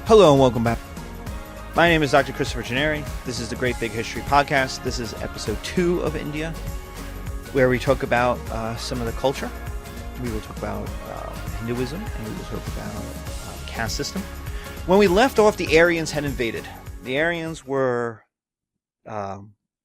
Hello and welcome back. My name is Dr. Christopher Gennari. This is the Great Big History Podcast. This is episode 2 of India, where we talk about some of the culture. We will talk about Hinduism, and we will talk about the caste system. When we left off, the Aryans had invaded. The Aryans were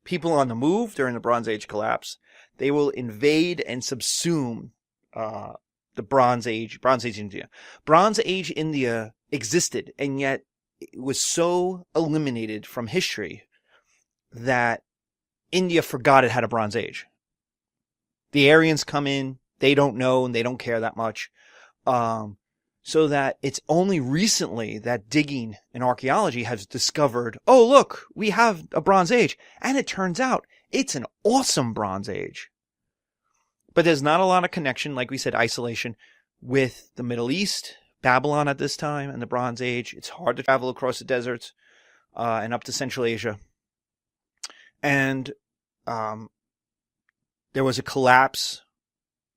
people on the move during the Bronze Age collapse. They will invade and subsume the Bronze Age India. Bronze Age India existed, and yet it was so eliminated from history that India forgot it had a Bronze Age. The Aryans come in, they don't know and they don't care that much. So that it's only recently that digging and archaeology has discovered, oh look, we have a Bronze Age. And it turns out it's an awesome Bronze Age. But there's not a lot of connection, like we said, isolation with the Middle East, Babylon at this time, and the Bronze Age. It's hard to travel across the deserts and up to Central Asia. And there was a collapse.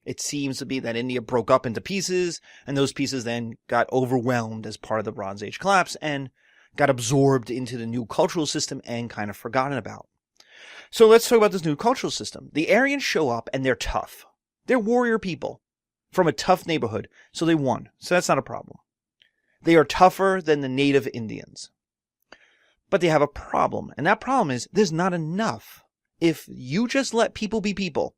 It seems to be that India broke up into pieces, and those pieces then got overwhelmed as part of the Bronze Age collapse and got absorbed into the new cultural system and kind of forgotten about. So let's talk about this new cultural system. The Aryans show up, and they're tough. They're warrior people from a tough neighborhood, so they won. So that's not a problem. They are tougher than the native Indians. But they have a problem, and that problem is there's not enough. If you just let people be people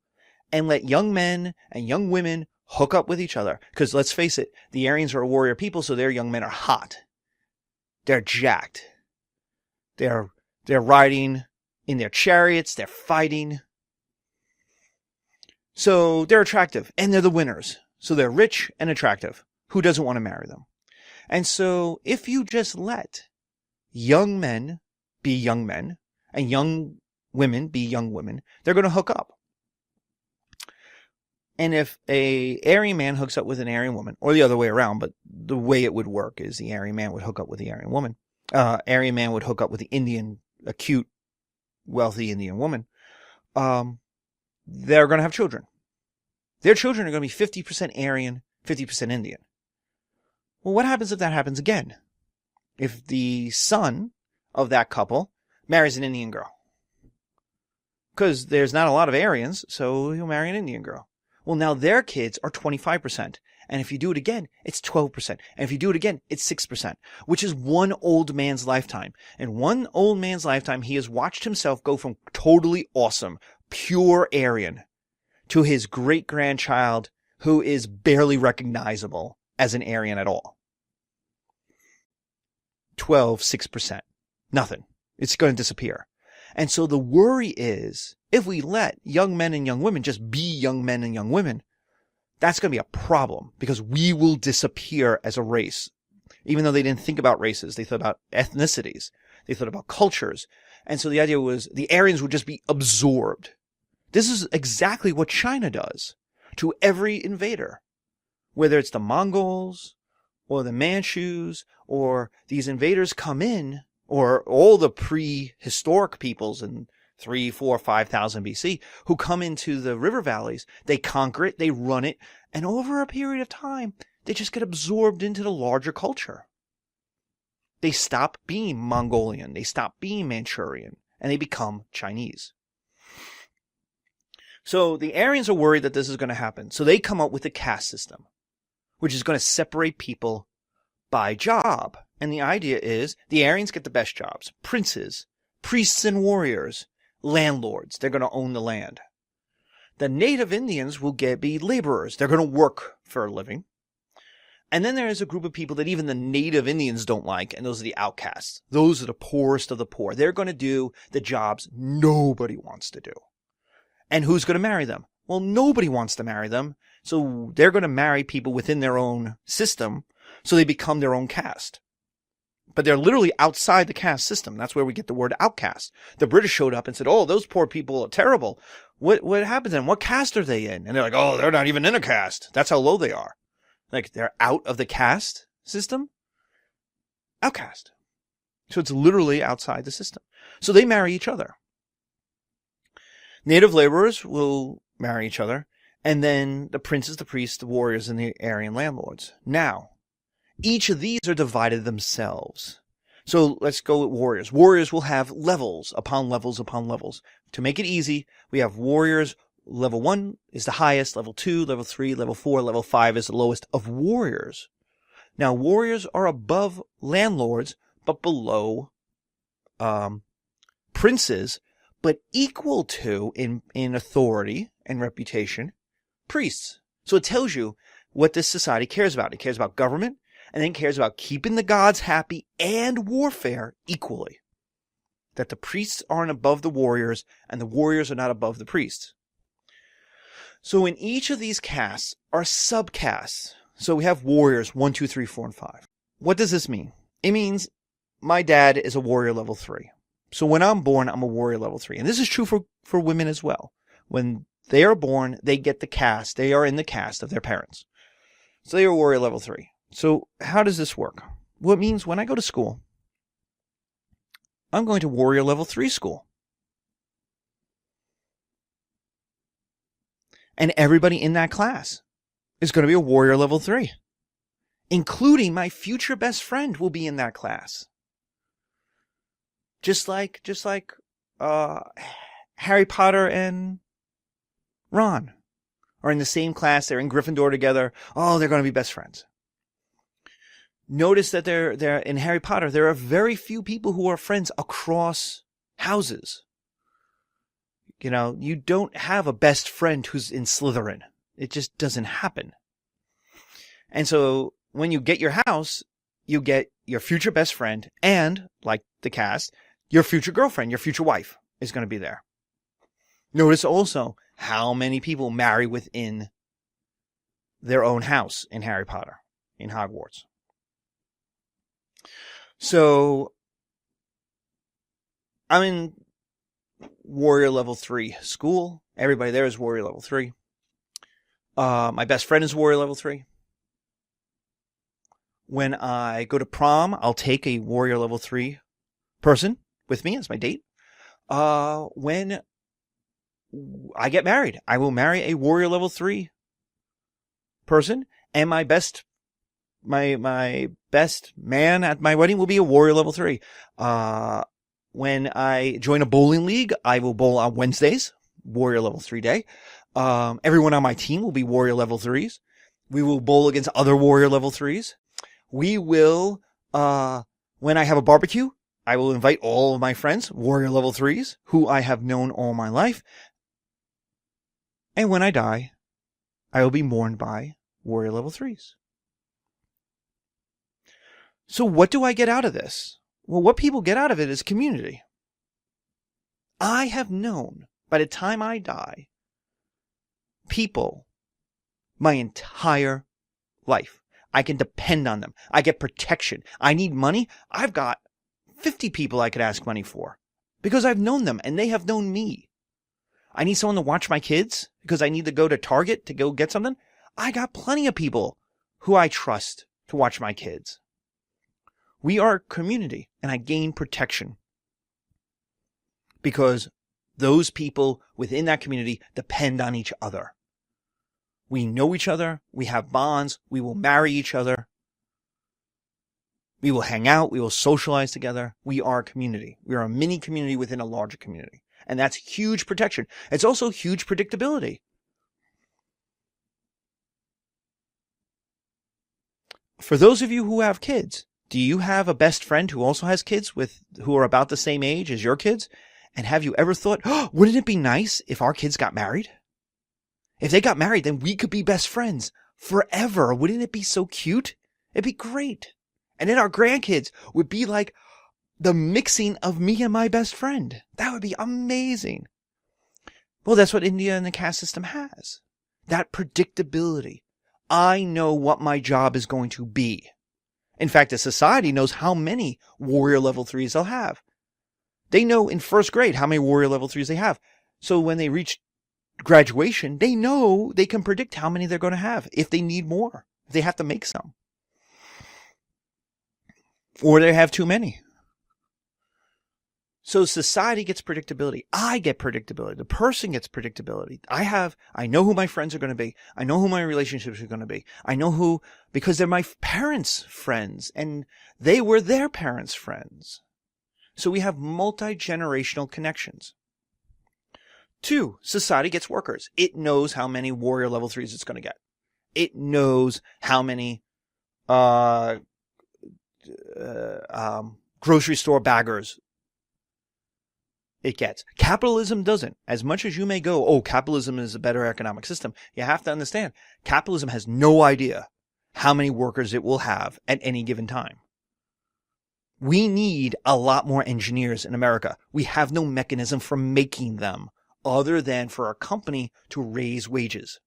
and let young men and young women hook up with each other, because let's face it, the Aryans are a warrior people, so their young men are hot. They're jacked. They're riding in their chariots, they're fighting. So they're attractive, and they're the winners. So they're rich and attractive. Who doesn't want to marry them? And so if you just let young men be young men and young women be young women, they're going to hook up. And if a Aryan man hooks up with an Aryan woman, or the other way around, but the way it would work is the Aryan man would hook up with the Aryan woman. Aryan man would hook up with the Indian, a cute, wealthy Indian woman. They're going to have children. Their children are going to be 50% Aryan, 50% Indian. Well, what happens if that happens again? If the son of that couple marries an Indian girl? Because there's not a lot of Aryans, so he'll marry an Indian girl. Well, now their kids are 25%. And if you do it again, it's 12%. And if you do it again, it's 6%, which is one old man's lifetime. And one old man's lifetime, he has watched himself go from totally awesome, pure Aryan to his great-grandchild who is barely recognizable as an Aryan at all. 6%. Nothing. It's going to disappear. And so the worry is, if we let young men and young women just be young men and young women, that's going to be a problem because we will disappear as a race. Even though they didn't think about races, they thought about ethnicities. They thought about cultures. And so the idea was the Aryans would just be absorbed. This is exactly what China does to every invader, whether it's the Mongols or the Manchus or these invaders come in, or all the prehistoric peoples in 3, 4, 5,000 BC who come into the river valleys. They conquer it, they run it, and over a period of time, they just get absorbed into the larger culture. They stop being Mongolian, they stop being Manchurian, and they become Chinese. So the Aryans are worried that this is going to happen. So they come up with a caste system, which is going to separate people by job. And the idea is the Aryans get the best jobs. Princes, priests and warriors, landlords. They're going to own the land. The native Indians will be laborers. They're going to work for a living. And then there is a group of people that even the native Indians don't like, and those are the outcasts. Those are the poorest of the poor. They're going to do the jobs nobody wants to do. And who's going to marry them? Well, nobody wants to marry them. So they're going to marry people within their own system, so they become their own caste. But they're literally outside the caste system. That's where we get the word outcast. The British showed up and said, oh, those poor people are terrible. What happened to them? What caste are they in? And they're like, oh, they're not even in a caste. That's how low they are. Like, they're out of the caste system? Outcast. So it's literally outside the system. So they marry each other. Native laborers will marry each other. And then the princes, the priests, the warriors, and the Aryan landlords. Now, Each of these are divided themselves. So let's go with warriors. Warriors will have levels upon levels upon levels. To make it easy, we have warriors. Level 1 is the highest, level 2, level 3, level 4, level 5 is the lowest of warriors. Now, warriors are above landlords, but below princes, but equal to, in authority and reputation, priests. So it tells you what this society cares about. It cares about government, and then cares about keeping the gods happy and warfare equally. That the priests aren't above the warriors, and the warriors are not above the priests. So in each of these castes are subcastes. So we have warriors 1, 2, 3, 4, and 5. What does this mean? It means my dad is a warrior level 3. So when I'm born, I'm a warrior level 3. And this is true for women as well. When they are born, they get the caste. They are in the caste of their parents. So they are warrior level 3. So how does this work? Well, it means when I go to school, I'm going to warrior level 3 school. And everybody in that class is going to be a warrior level 3. Including my future best friend will be in that class. Just like Harry Potter and Ron are in the same class. They're in Gryffindor together. Oh, they're going to be best friends. Notice that they're in Harry Potter, there are very few people who are friends across houses. You know, you don't have a best friend who's in Slytherin. It just doesn't happen. And so when you get your house, you get your future best friend and, like the cast, your future girlfriend, your future wife is going to be there. Notice also how many people marry within their own house in Harry Potter, in Hogwarts. So I'm in warrior level 3 school. Everybody there is warrior level 3. My best friend is warrior level 3. When I go to prom, I'll take a warrior level 3 person with me as my date. When I get married, I will marry a warrior level 3 person, and my best man at my wedding will be a warrior level 3. When I join a bowling league, I will bowl on Wednesdays, warrior level 3 day. Everyone on my team will be warrior level 3s. We will bowl against other warrior level 3s. We will, when I have a barbecue, I will invite all of my friends, warrior level 3s, who I have known all my life. And when I die, I will be mourned by warrior level 3s. So what do I get out of this? Well, what people get out of it is community. I have known, by the time I die, people my entire life. I can depend on them. I get protection. I need money. I've got 50 people I could ask money for because I've known them and they have known me. I need someone to watch my kids because I need to go to Target to go get something. I got plenty of people who I trust to watch my kids. We are a community, and I gain protection because those people within that community depend on each other. We know each other. We have bonds. We will marry each other. We will hang out. We will socialize together. We are a community. We are a mini community within a larger community. And that's huge protection. It's also huge predictability. For those of you who have kids, do you have a best friend who also has kids who are about the same age as your kids? And have you ever thought, oh, wouldn't it be nice if our kids got married? If they got married, then we could be best friends forever. Wouldn't it be so cute? It'd be great. And then our grandkids would be like the mixing of me and my best friend. That would be amazing. Well, that's what India and the caste system has. That predictability. I know what my job is going to be. In fact, the society knows how many warrior level 3s they'll have. They know in first grade how many warrior level 3s they have. So when they reach graduation, they know they can predict how many they're going to have if they need more. If they have to make some. Or they have too many. So society gets predictability. I get predictability. The person gets predictability. I know who my friends are going to be. I know who my relationships are going to be. I know who, because they're my parents' friends and they were their parents' friends. So we have multi-generational connections. 2, society gets workers. It knows how many warrior level 3s it's going to get. It knows how many grocery store baggers it gets. Capitalism doesn't. As much as you may go, oh, capitalism is a better economic system, you have to understand, capitalism has no idea how many workers it will have at any given time. We need a lot more engineers in America. We have no mechanism for making them other than for a company to raise wages.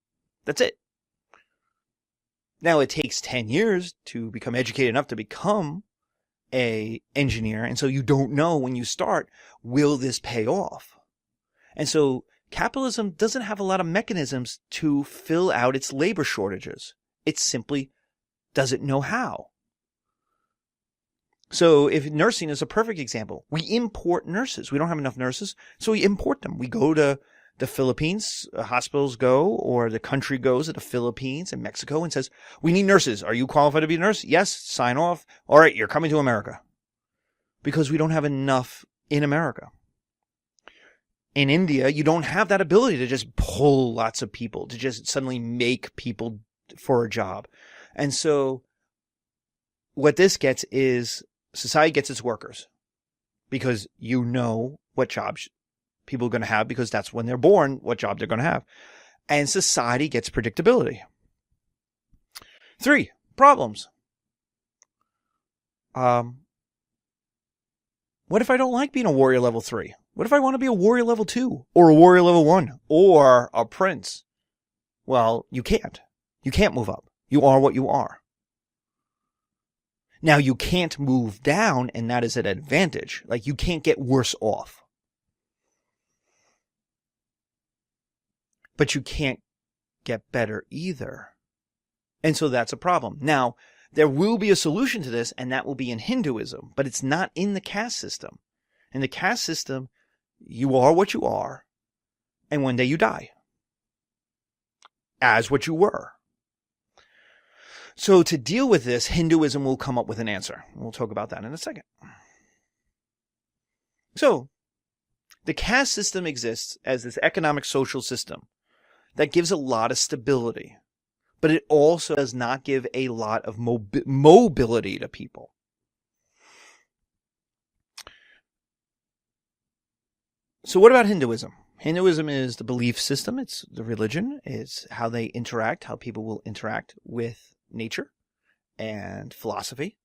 That's it. Now, it takes 10 years to become educated enough to become an engineer. And so you don't know when you start, will this pay off? And so capitalism doesn't have a lot of mechanisms to fill out its labor shortages. It simply doesn't know how. So if nursing is a perfect example, we import nurses. We don't have enough nurses, so we import them. We go to the Philippines, hospitals go, or the country goes to the Philippines and Mexico and says, we need nurses. Are you qualified to be a nurse? Yes, sign off. All right, you're coming to America. Because we don't have enough in America. In India, you don't have that ability to just pull lots of people, to just suddenly make people for a job. And so what this gets is society gets its workers because you know what jobs people are going to have because that's when they're born, what job they're going to have. And society gets predictability. 3, problems. What if I don't like being a warrior level 3? What if I want to be a warrior level 2 or a warrior level 1 or a prince? Well, you can't. You can't move up. You are what you are. Now, you can't move down, and that is an advantage. Like, you can't get worse off. But you can't get better either. And so that's a problem. Now, there will be a solution to this, and that will be in Hinduism, but it's not in the caste system. In the caste system, you are what you are, and one day you die as what you were. So to deal with this, Hinduism will come up with an answer. We'll talk about that in a second. So the caste system exists as this economic social system that gives a lot of stability, but it also does not give a lot of mobility to people. So what about Hinduism? Hinduism is the belief system. It's the religion. It's how they interact, how people will interact with nature and philosophy.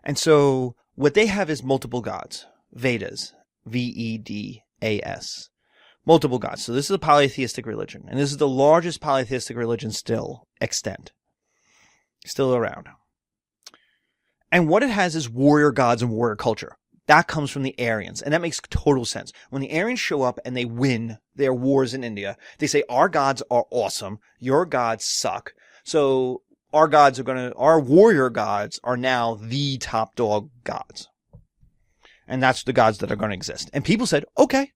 And so what they have is multiple gods, Vedas, Vedas, multiple gods. So this is a polytheistic religion, and this is the largest polytheistic religion still extant, still around. And what it has is warrior gods and warrior culture. That comes from the Aryans, and that makes total sense. When the Aryans show up and they win their wars in India, they say, our gods are awesome, your gods suck. So our warrior gods are now the top dog gods. And that's the gods that are going to exist. And people said, okay,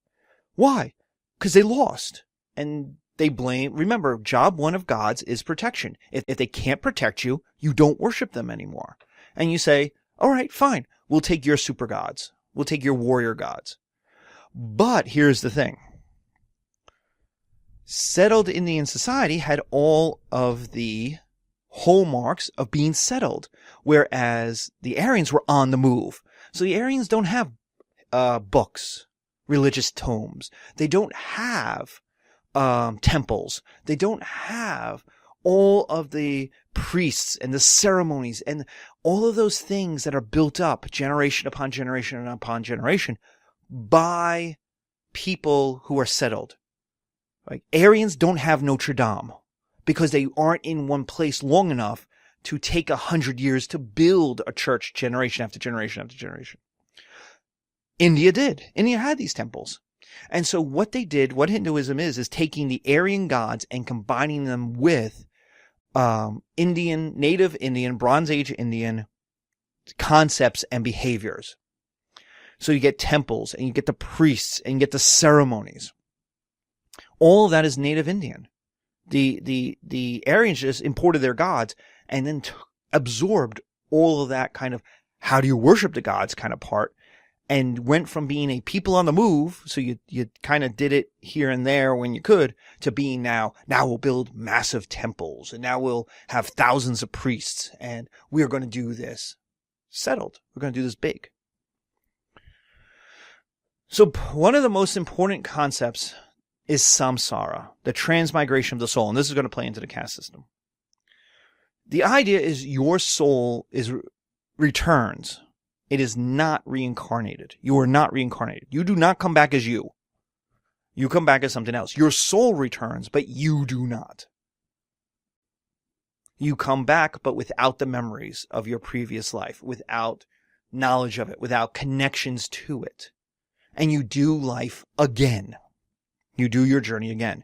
why? Because they lost. And they blame, remember, job 1 of gods is protection. If they can't protect you, you don't worship them anymore. And you say, all right, fine. We'll take your super gods. We'll take your warrior gods. But here's the thing. Settled Indian society had all of the hallmarks of being settled, whereas the Aryans were on the move. So the Aryans don't have books, religious tomes. They don't have temples. They don't have all of the priests and the ceremonies and all of those things that are built up generation upon generation and upon generation by people who are settled. Like Aryans don't have Notre Dame because they aren't in one place long enough to take 100 years to build a church generation after generation after generation. India did. India had these temples. And so what they did, what Hinduism is taking the Aryan gods and combining them with Indian, native Indian, Bronze Age Indian concepts and behaviors. So you get temples, and you get the priests, and you get the ceremonies. All of that is native Indian. The Aryans just imported their gods and then absorbed all of that kind of how do you worship the gods kind of part, and went from being a people on the move, so you kind of did it here and there when you could, to being now we'll build massive temples, and now we'll have thousands of priests, and we're going to do this. Settled. We're going to do this big. So one of the most important concepts is samsara, the transmigration of the soul, and this is going to play into the caste system. The idea is your soul returns. It is not reincarnated. You are not reincarnated. You do not come back as you. You come back as something else. Your soul returns, but you do not. You come back, but without the memories of your previous life, without knowledge of it, without connections to it. And you do life again. You do your journey again.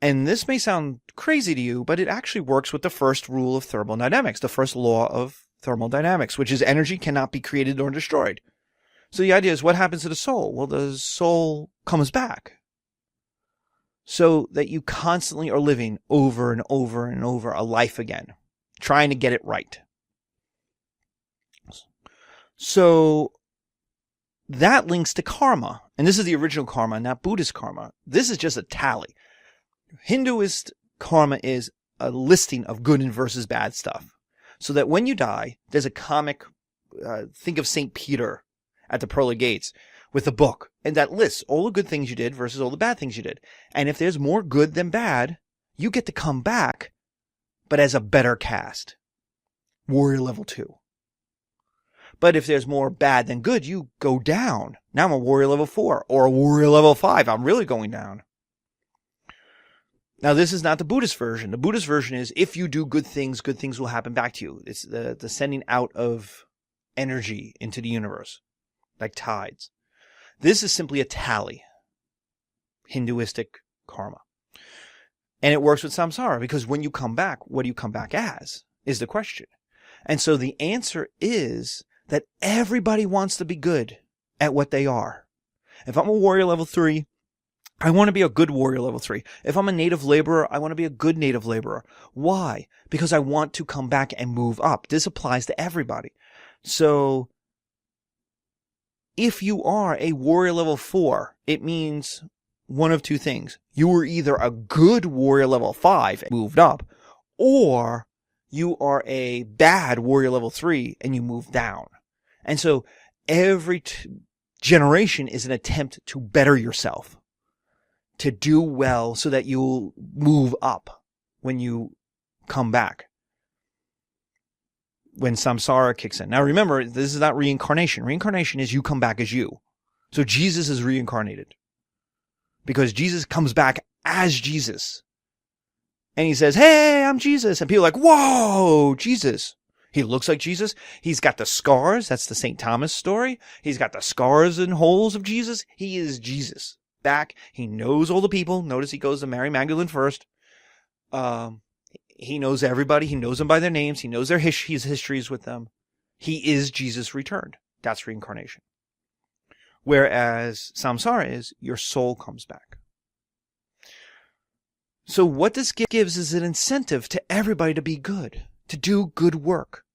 And this may sound crazy to you, but it actually works with the first rule of thermodynamics, the first law of thermodynamics, which is energy cannot be created nor destroyed. So the idea is, what happens to the soul? Well, the soul comes back. So that you constantly are living over and over and over a life again, trying to get it right. So that links to karma. And this is the original karma, not Buddhist karma. This is just a tally. Hinduist karma is a listing of good and versus bad stuff. So that when you die, there's a comic, think of St. Peter at the pearly gates with a book. And that lists all the good things you did versus all the bad things you did. And if there's more good than bad, you get to come back, but as a better caste. Warrior level 2. But if there's more bad than good, you go down. Now I'm a warrior level 4 or a warrior level 5. I'm really going down. Now, this is not the Buddhist version. The Buddhist version is, if you do good things will happen back to you. It's the sending out of energy into the universe, like tides. This is simply a tally. Hinduistic karma. And it works with samsara, because when you come back, what do you come back as, is the question. And so the answer is that everybody wants to be good at what they are. If I'm a warrior level 3, I want to be a good warrior level 3. If I'm a native laborer, I want to be a good native laborer. Why? Because I want to come back and move up. This applies to everybody. So if you are a warrior level 4, it means one of two things. You were either a good warrior level 5 and moved up, or you are a bad warrior level 3 and you move down. And so every generation is an attempt to better yourself, to do well so that you'll move up when you come back, when samsara kicks in. Now remember, this is not reincarnation. Reincarnation is you come back as you. So Jesus is reincarnated because Jesus comes back as Jesus. And he says, hey, I'm Jesus. And people are like, whoa, Jesus. He looks like Jesus. He's got the scars. That's the St. Thomas story. He's got the scars and holes of Jesus. He is Jesus. Back. He knows all the people. Notice he goes to Mary Magdalene first. He knows everybody. He knows them by their names. He knows his histories with them. He is Jesus returned. That's reincarnation. Whereas samsara is your soul comes back. So what this gives is an incentive to everybody to be good, to do good work,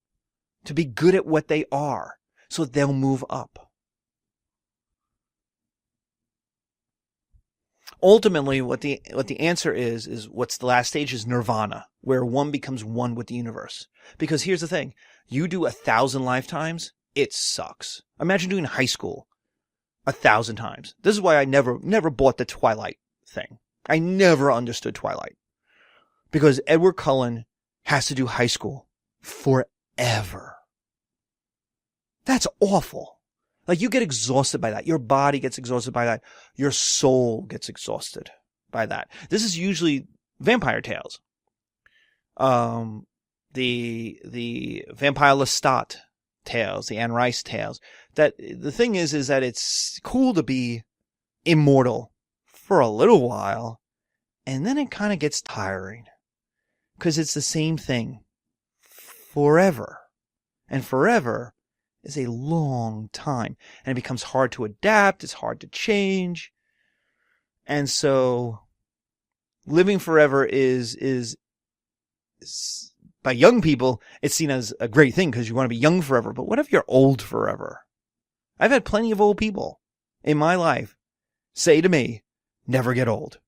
to be good at what they are, so they'll move up. Ultimately, what the answer is what's the last stage is nirvana, where one becomes one with the universe. Because here's the thing, you do 1,000 lifetimes, it sucks. Imagine doing high school 1,000 times. This is why I never bought the Twilight thing. I never understood Twilight. Because Edward Cullen has to do high school forever. That's awful. Like, you get exhausted by that. Your body gets exhausted by that. Your soul gets exhausted by that. This is usually vampire tales. The Vampire Lestat tales, the Anne Rice tales. That the thing is that it's cool to be immortal for a little while, and then it kind of gets tiring. Because it's the same thing forever. And forever is a long time, and it becomes hard to adapt. It's hard to change. And so living forever is by young people, it's seen as a great thing because you want to be young forever. But what if you're old forever? I've had plenty of old people in my life say to me, never get old.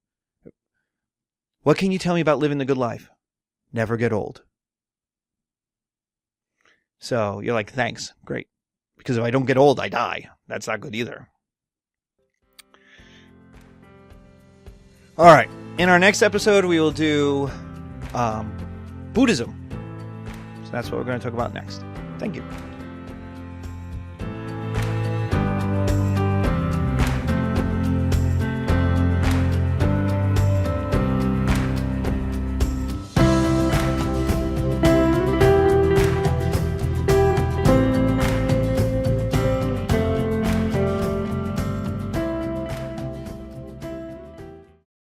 What can you tell me about living the good life? Never get old. So you're like, thanks. Great. Because if I don't get old, I die. That's not good either. All right. In our next episode, we will do Buddhism. So that's what we're going to talk about next. Thank you.